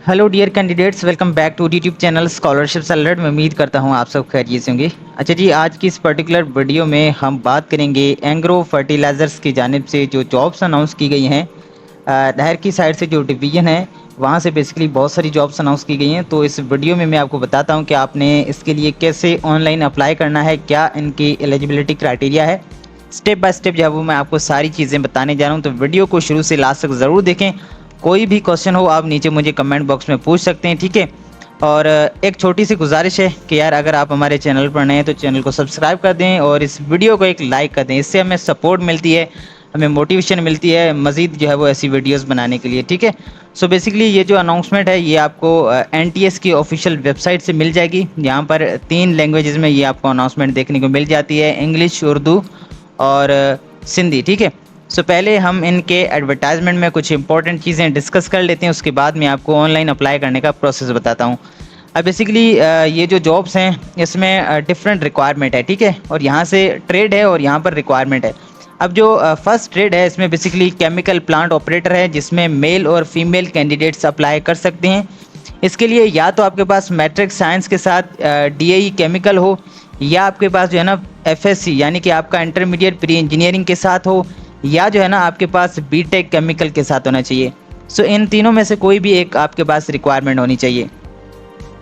Hello dear candidates, welcome back to YouTube channel scholarship alert. मैं उम्मीद करता हूँ आप सब खैरियत से होंगे। अच्छा जी, आज की इस पर्टिकुलर वीडियो में हम बात करेंगे एंग्रो फर्टिलाइजर्स की जानिब से जो जॉब्स अनाउंस की गई हैं। नहर की साइड से जो डिवीज़न है वहाँ से बेसिकली बहुत सारी जॉब्स अनाउंस की गई हैं। तो इस वीडियो में मैं आपको बताता हूँ कि आपने इसके लिए कैसे ऑनलाइन अप्लाई करना है, क्या इनकी एलिजिबिलिटी क्राइटेरिया है। स्टेप बाय स्टेप जो है वो मैं आपको सारी चीज़ें बताने जा रहा हूँ। तो वीडियो को शुरू से लास्ट तक ज़रूर देखें। कोई भी क्वेश्चन हो आप नीचे मुझे कमेंट बॉक्स में पूछ सकते हैं, ठीक है। और एक छोटी सी गुजारिश है कि यार अगर आप हमारे चैनल पर नए हैं तो चैनल को सब्सक्राइब कर दें और इस वीडियो को एक लाइक कर दें। इससे हमें सपोर्ट मिलती है, हमें मोटिवेशन मिलती है मज़ीद जो है वो ऐसी वीडियोस बनाने के लिए, ठीक है। सो बेसिकली ये जो अनाउंसमेंट है ये आपको एनटीएस की ऑफिशियल वेबसाइट से मिल जाएगी। यहाँ पर 3 लैंग्वेजेस में ये आपको अनाउंसमेंट देखने को मिल जाती है, इंग्लिश, उर्दू और सिंधी, ठीक है। सो पहले हम इनके एडवर्टाइजमेंट में कुछ इंपॉर्टेंट चीज़ें डिस्कस कर लेते हैं, उसके बाद मैं आपको ऑनलाइन अप्लाई करने का प्रोसेस बताता हूँ। अब बेसिकली ये जो जॉब्स हैं इसमें डिफरेंट रिक्वायरमेंट है, ठीक है। और यहाँ से ट्रेड है और यहाँ पर रिक्वायरमेंट है। अब जो फर्स्ट ट्रेड है इसमें बेसिकली केमिकल प्लांट ऑपरेटर है, जिसमें मेल और फीमेल कैंडिडेट्स अप्लाई कर सकते हैं। इसके लिए या तो आपके पास मैट्रिक साइंस के साथ डीएई केमिकल हो, या आपके पास जो है ना एफएससी यानी कि आपका इंटरमीडिएट प्री इंजीनियरिंग के साथ हो, या जो है ना आपके पास बीटेक केमिकल के साथ होना चाहिए। सो इन तीनों में से कोई भी एक आपके पास रिक्वायरमेंट होनी चाहिए।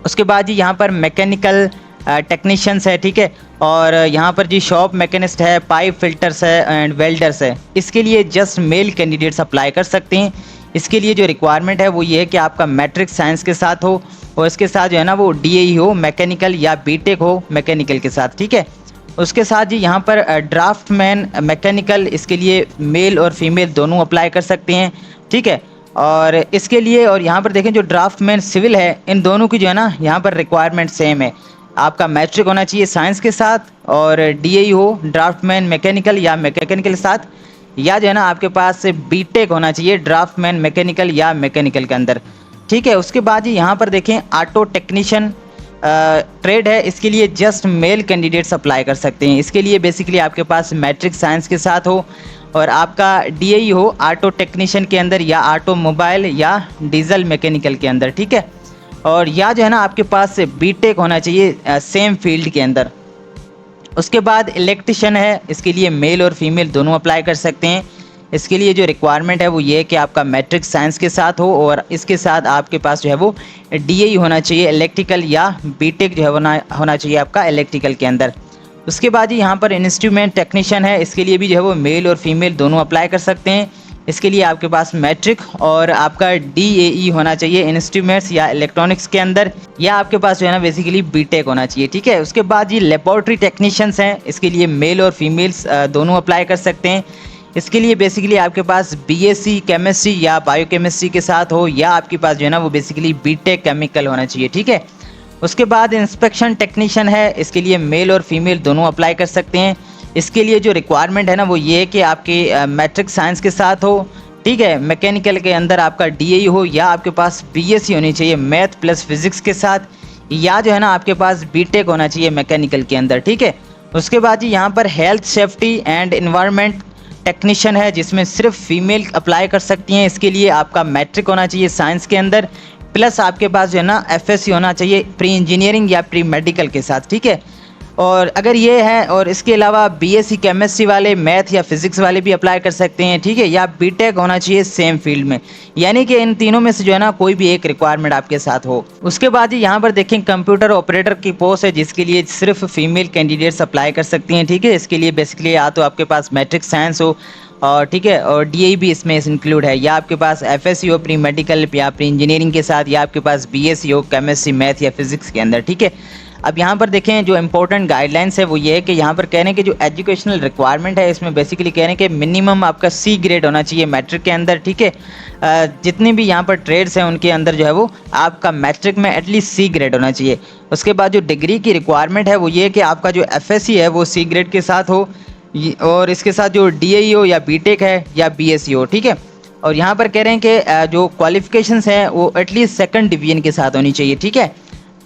उसके बाद जी यहाँ पर मैकेनिकल टेक्नीशियंस है, ठीक है। और यहाँ पर जी शॉप मैकेनिस्ट है, पाइप फिल्टर्स है एंड वेल्डर्स है। इसके लिए जस्ट मेल कैंडिडेट्स अप्लाई कर सकते हैं। इसके लिए जो रिक्वायरमेंट है वो ये है कि आपका मैट्रिक साइंस के साथ हो और इसके साथ जो है ना वो डीएई हो मैकेनिकल या बीटेक हो मैकेनिकल के साथ, ठीक है। उसके साथ जी यहाँ पर ड्राफ्टमैन मैकेनिकल, इसके लिए मेल और फीमेल दोनों अप्लाई कर सकते हैं, ठीक है। और इसके लिए और यहाँ पर देखें जो ड्राफ्टमैन सिविल है, इन दोनों की जो है ना यहाँ पर रिक्वायरमेंट सेम है। आपका मैट्रिक होना चाहिए साइंस के साथ और डीएई हो ड्राफ्टमैन मैकेनिकल या मैकेनिकल के साथ, या जो है ना आपके पास बीटेक होना चाहिए ड्राफ्टमैन मैकेनिकल या मैकेनिकल के अंदर, ठीक है। उसके बाद ही यहाँ पर देखें ऑटो टेक्नीशियन ट्रेड है। इसके लिए जस्ट मेल कैंडिडेट्स अप्लाई कर सकते हैं। इसके लिए बेसिकली आपके पास मैट्रिक साइंस के साथ हो और आपका डीएई हो ऑटो टेक्नीशियन के अंदर या ऑटो मोबाइल या डीजल मैकेनिकल के अंदर, ठीक है। और या जो है ना आपके पास बीटेक होना चाहिए सेम फील्ड के अंदर। उसके बाद इलेक्ट्रिशियन है, इसके लिए मेल और फीमेल दोनों अप्लाई कर सकते हैं। इसके लिए जो रिक्वायरमेंट है वो ये है कि आपका मैट्रिक साइंस के साथ हो और इसके साथ आपके पास जो है वो डीएई होना चाहिए इलेक्ट्रिकल या बीटेक जो है होना चाहिए आपका इलेक्ट्रिकल के अंदर। उसके बाद ही यहाँ पर इंस्ट्रूमेंट टेक्नीशियन है, इसके लिए भी जो है वो मेल और फीमेल दोनों अप्लाई कर सकते हैं। इसके लिए आपके पास मैट्रिक और आपका डीएई होना चाहिए इंस्ट्रूमेंट्स या इलेक्ट्रॉनिक्स के अंदर, या आपके पास जो है ना बेसिकली बीटेक होना चाहिए, ठीक है। उसके बाद ये लेबोरेटरी टेक्नीशियंस हैं, इसके लिए मेल और फीमेल्स दोनों अप्लाई कर सकते हैं। इसके लिए बेसिकली आपके पास बीएससी केमिस्ट्री या बायोकेमिस्ट्री के साथ हो, या आपके पास जो है ना वो बेसिकली बीटेक केमिकल होना चाहिए, ठीक है। उसके बाद इंस्पेक्शन टेक्नीशियन है, इसके लिए मेल और फीमेल दोनों अप्लाई कर सकते हैं। इसके लिए जो रिक्वायरमेंट है ना वो ये है कि आपके मैट्रिक साइंस के साथ हो, ठीक है। मैकेनिकल के अंदर आपका डीएई हो, या आपके पास बीएससी होनी चाहिए मैथ प्लस फिजिक्स के साथ, या जो है ना आपके पास बीटेक होना चाहिए मैकेनिकल के अंदर, ठीक है। उसके बाद यहाँ पर health safety and environment technician है, जिसमें सिर्फ फीमेल अप्लाई कर सकती हैं। इसके लिए आपका मैट्रिक होना चाहिए साइंस के अंदर प्लस आपके पास जो है ना एफएससी होना चाहिए प्री इंजीनियरिंग या प्री मेडिकल के साथ, ठीक है। और अगर ये है और इसके अलावा बीएससी केमिस्ट्री वाले मैथ या फिजिक्स वाले भी अप्लाई कर सकते हैं, ठीक है। या बीटेक होना चाहिए सेम फील्ड में, यानी कि इन तीनों में से जो है ना कोई भी एक रिक्वायरमेंट आपके साथ हो। उसके बाद यहाँ पर देखें कंप्यूटर ऑपरेटर की पोस्ट है, जिसके लिए सिर्फ फीमेल कैंडिडेट्स अप्लाई कर सकती हैं, ठीक है। इसके लिए बेसिकली या तो आपके पास मैट्रिक साइंस हो और ठीक है और डीएई भी इसमें इंक्लूड है, या आपके पास एफएससी हो प्री मेडिकल या प्री इंजीनियरिंग के साथ, या आपके पास बीएससी हो केमिस्ट्री मैथ या फिजिक्स के अंदर, ठीक है। अब यहाँ पर देखें जो इंपॉर्टेंट गाइडलाइंस है वो ये है कि यहाँ पर कह रहे हैं कि जो एजुकेशनल रिक्वायरमेंट है इसमें बेसिकली कह रहे हैं कि मिनिमम आपका सी ग्रेड होना चाहिए मैट्रिक के अंदर, ठीक है। जितनी भी यहाँ पर ट्रेड्स हैं उनके अंदर जो है वो आपका मैट्रिक में एटलीस्ट सी ग्रेड होना चाहिए। उसके बाद जो डिग्री की रिक्वायरमेंट है वो ये है कि आपका जो एफएससी है वो सी ग्रेड के साथ हो, और इसके साथ जो डीएई हो या बीटेक है या बीएससी हो, ठीक है। और यहाँ पर कह रहे हैं कि जो क्वालिफिकेशंस हैं वो एटलीस्ट सेकंड डिवीजन के साथ होनी चाहिए, ठीक है।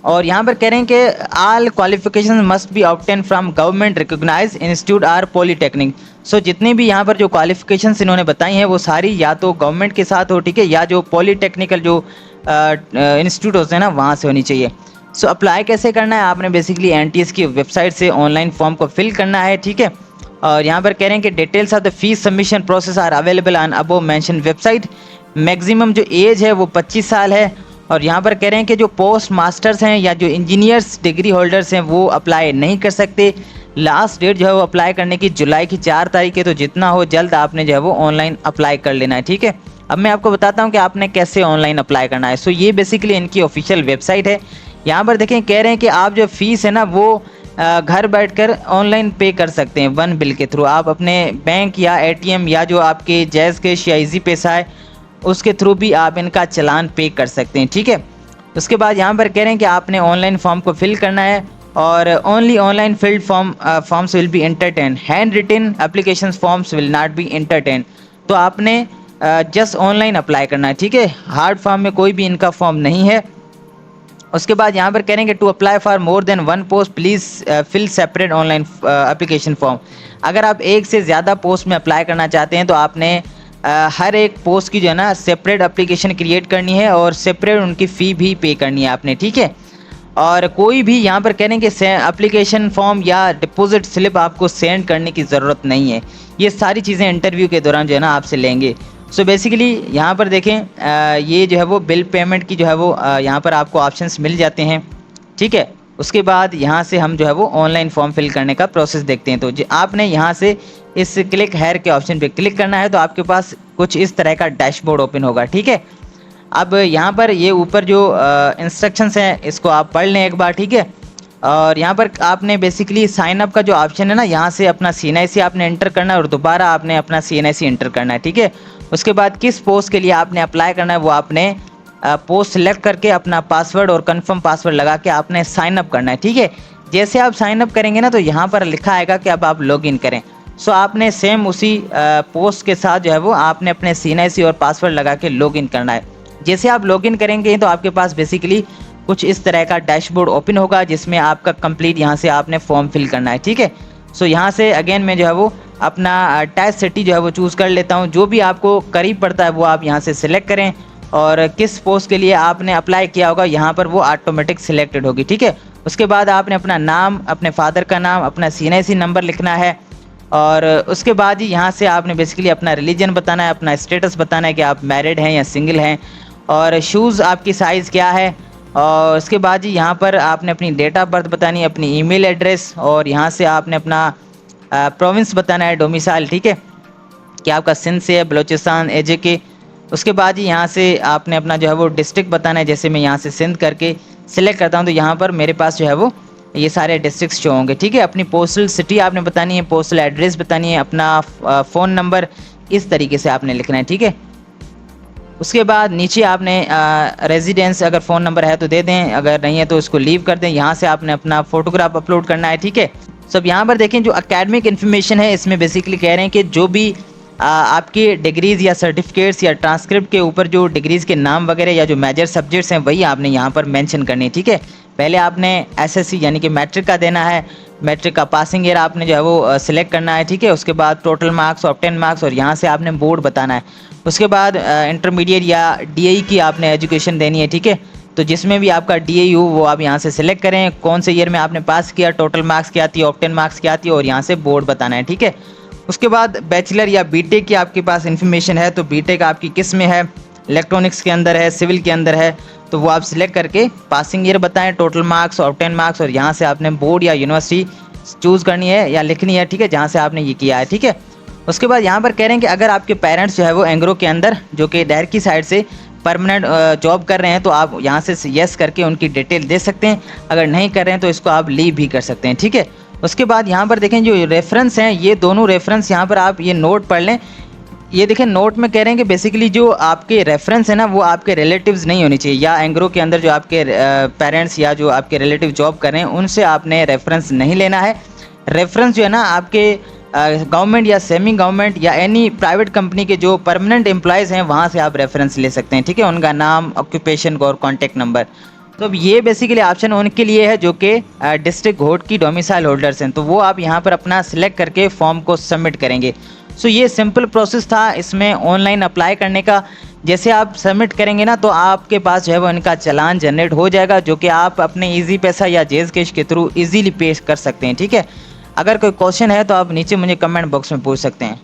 और यहाँ पर कह रहे हैं कि all qualification must be obtain from government recognise institute or polytechnic. So जितनी भी यहाँ पर जो क्वालिफिकेशंस इन्होंने बताई हैं वो सारी या तो गवर्नमेंट के साथ हो, ठीक है, या जो पॉलीटेक्निकल जो इंस्टीट्यूट होते हैं ना, वहाँ से होनी चाहिए। सो अप्लाई कैसे करना है, आपने बेसिकली एनटीएस की वेबसाइट से ऑनलाइन फॉर्म को फिल करना है, ठीक है। और यहाँ पर कह रहे हैं कि details of the fees submission process are available on above mentioned website. Maximum जो एज है वो 25 साल है। और यहाँ पर कह रहे हैं कि जो पोस्ट मास्टर्स हैं या जो इंजीनियर्स डिग्री होल्डर्स हैं वो अप्लाई नहीं कर सकते। लास्ट डेट जो है वो अप्लाई करने की जुलाई की 4 तारीख है, तो जितना हो जल्द आपने जो है वो ऑनलाइन अप्लाई कर लेना है, ठीक है। अब मैं आपको बताता हूँ कि आपने कैसे ऑनलाइन अप्लाई करना है। सो ये बेसिकली इनकी ऑफिशियल वेबसाइट है। यहाँ पर देखें, कह रहे हैं कि आप जो फीस है ना वो घर बैठकर ऑनलाइन पे कर सकते हैं वन बिल के थ्रू। आप अपने बैंक या एटीएम या जो आपके जैज़ कैश या इजी पैसा है उसके थ्रू भी आप इनका चालान पे कर सकते हैं, ठीक है। उसके बाद यहाँ पर कह रहे हैं कि आपने ऑनलाइन फॉर्म को फिल करना है और only online filled forms will be entertain, hand written application forms will not be entertain. तो आपने जस्ट ऑनलाइन अप्लाई करना है, ठीक है। हार्ड फॉर्म में कोई भी इनका फॉर्म नहीं है। उसके बाद यहाँ पर करेंगे to apply for more than one post please fill separate online application form. अगर आप एक से ज़्यादा पोस्ट में अप्लाई करना चाहते हैं तो आपने हर एक पोस्ट की जो है ना सेपरेट एप्लीकेशन क्रिएट करनी है और सेपरेट उनकी फ़ी भी पे करनी है आपने, ठीक है। और कोई भी यहाँ पर कह रहे हैं कि एप्लीकेशन फॉर्म या डिपॉजिट स्लिप आपको सेंड करने की ज़रूरत नहीं है। ये सारी चीज़ें इंटरव्यू के दौरान जो है ना आपसे लेंगे। सो बेसिकली यहाँ पर देखें, ये जो है वो बिल पेमेंट की जो है वो यहाँ पर आपको ऑप्शंस मिल जाते हैं, ठीक है। उसके बाद यहाँ से हम जो है वो ऑनलाइन फॉर्म फिल करने का प्रोसेस देखते हैं। तो आपने यहाँ से इस क्लिक हेयर के ऑप्शन पे क्लिक करना है तो आपके पास कुछ इस तरह का डैशबोर्ड ओपन होगा, ठीक है। अब यहाँ पर ये ऊपर जो इंस्ट्रक्शंस हैं इसको आप पढ़ लें एक बार, ठीक है। और यहाँ पर आपने बेसिकली साइन अप का जो ऑप्शन है ना, यहाँ से अपना CNIC आपने एंटर करना है और दोबारा आपने अपना CNIC एंटर करना है, ठीक है। उसके बाद किस पोस्ट के लिए आपने अप्लाई करना है वो आपने पोस्ट सेलेक्ट करके अपना पासवर्ड और कंफर्म पासवर्ड लगा के आपने साइन अप करना है, ठीक है। जैसे आप साइन अप करेंगे ना तो यहाँ पर लिखा आएगा कि अब आप लॉगिन करें। सो आपने सेम उसी पोस्ट के साथ जो है वो आपने अपने CNIC और पासवर्ड लगा के लॉगिन करना है। जैसे आप लॉगिन करेंगे तो आपके पास बेसिकली कुछ इस तरह का डैशबोर्ड ओपन होगा जिसमें आपका कंप्लीट यहाँ से आपने फॉर्म फिल करना है, ठीक है। सो यहाँ से अगेन मैं जो है वो अपना टेस्ट सिटी जो है वो चूज़ कर लेता हूँ। जो भी आपको करीब पड़ता है वो आप यहाँ से सिलेक्ट करें और किस पोस्ट के लिए आपने अप्लाई किया होगा यहाँ पर वो ऑटोमेटिक सिलेक्टेड होगी, ठीक है। उसके बाद आपने अपना नाम, अपने फादर का नाम, अपना CNIC नंबर लिखना है और उसके बाद ही यहाँ से आपने बेसिकली अपना रिलीजन बताना है, अपना स्टेटस बताना है कि आप मैरिड हैं या सिंगल हैं और शूज़ आपकी साइज़ क्या है। और उसके बाद ही यहाँ पर आपने अपनी डेट ऑफ बर्थ बतानी है, अपनी ईमेल एड्रेस और यहाँ से आपने अपना प्रोविंस बताना है, डोमिसाइल, ठीक है, कि आपका सिंध से है, बलूचिस्तान, AJK। उसके बाद ही यहाँ से आपने अपना जो है वो डिस्ट्रिक्ट बताना है। जैसे मैं यहाँ से सिंध करके सिलेक्ट करता हूँ तो यहाँ पर मेरे पास जो है वो ये सारे डिस्ट्रिक्ट्स जो होंगे, ठीक है। अपनी पोस्टल सिटी आपने बतानी है, पोस्टल एड्रेस बतानी है, अपना फ़ोन नंबर इस तरीके से आपने लिखना है, ठीक है। उसके बाद नीचे आपने रेजिडेंस अगर फ़ोन नंबर है तो दे दें, अगर नहीं है तो उसको लीव कर दें। यहाँ से आपने अपना फ़ोटोग्राफ अपलोड करना है, ठीक है। सब यहाँ पर देखें जो एकेडमिक इन्फॉर्मेशन है इसमें बेसिकली कह रहे हैं कि जो भी आपकी डिग्रीज़ या सर्टिफिकेट्स या ट्रांसक्रिप्ट के ऊपर जो डिग्रीज़ के नाम वगैरह या जो मेजर सब्जेक्ट्स हैं वही आपने यहाँ पर मेंशन करनी है, ठीक है। पहले आपने SSC यानी कि मैट्रिक का देना है, मैट्रिक का पासिंग ईयर आपने जो है वो सिलेक्ट करना है, ठीक है। उसके बाद टोटल मार्क्स, ऑब्टेन मार्क्स और यहाँ से आपने बोर्ड बताना है। उसके बाद इंटरमीडिएट या DAE की आपने एजुकेशन देनी है, ठीक है। तो जिसमें भी आपका DAE हो वो आप यहाँ से सिलेक्ट करें, कौन से ईयर में आपने पास किया, टोटल मार्क्स क्या आती है, ऑब्टेन मार्क्स क्या आती है और यहाँ से बोर्ड बताना है, ठीक है। उसके बाद बैचलर या BTech की आपके पास इन्फॉर्मेशन है तो BTech आपकी किस में है, इलेक्ट्रॉनिक्स के अंदर है, सिविल के अंदर है, तो वो आप सिलेक्ट करके पासिंग ईयर बताएं, टोटल मार्क्स, ऑब्टेन मार्क्स और यहाँ से आपने बोर्ड या यूनिवर्सिटी चूज़ करनी है या लिखनी है, ठीक है, जहाँ से आपने ये किया है, ठीक है। उसके बाद यहाँ पर कह रहे हैं कि अगर आपके पेरेंट्स जो है वो एंग्रो के अंदर जो कि डैर की साइड से परमानेंट जॉब कर रहे हैं तो आप यहाँ से येस करके उनकी डिटेल दे सकते हैं। अगर नहीं कर रहे हैं तो इसको आप लीव भी कर सकते हैं, ठीक है। उसके बाद यहाँ पर देखें जो रेफरेंस हैं ये दोनों रेफरेंस यहाँ पर आप ये नोट पढ़ लें। ये देखें नोट में कह रहे हैं कि बेसिकली जो आपके रेफरेंस है ना वो आपके रिलेटिव्स नहीं होनी चाहिए, या एंग्रो के अंदर जो आपके पेरेंट्स या जो आपके रिलेटिव जॉब कर रहे हैं उनसे आपने रेफरेंस नहीं लेना है। रेफरेंस जो है ना आपके गवर्नमेंट या सेमी गवर्नमेंट या एनी प्राइवेट कंपनी के जो परमानेंट एम्प्लॉयज़ हैं वहाँ से आप रेफरेंस ले सकते हैं, ठीक है, उनका नाम, ऑक्यूपेशन और कॉन्टैक्ट नंबर। तो अब ये बेसिकली ऑप्शन उनके लिए है जो कि डिस्ट्रिक्ट कोर्ट की डोमिसाइल होल्डर्स हैं, तो वो आप यहाँ पर अपना सिलेक्ट करके फॉर्म को सबमिट करेंगे। सो ये सिंपल प्रोसेस था इसमें ऑनलाइन अप्लाई करने का। जैसे आप सबमिट करेंगे ना तो आपके पास जो है वो इनका चालान जनरेट हो जाएगा, जो कि आप अपने इजी पैसा या जेज कैश के थ्रू इजीली पे कर सकते हैं। ठीक है, अगर कोई क्वेश्चन है तो आप नीचे मुझे कमेंट बॉक्स में पूछ सकते हैं।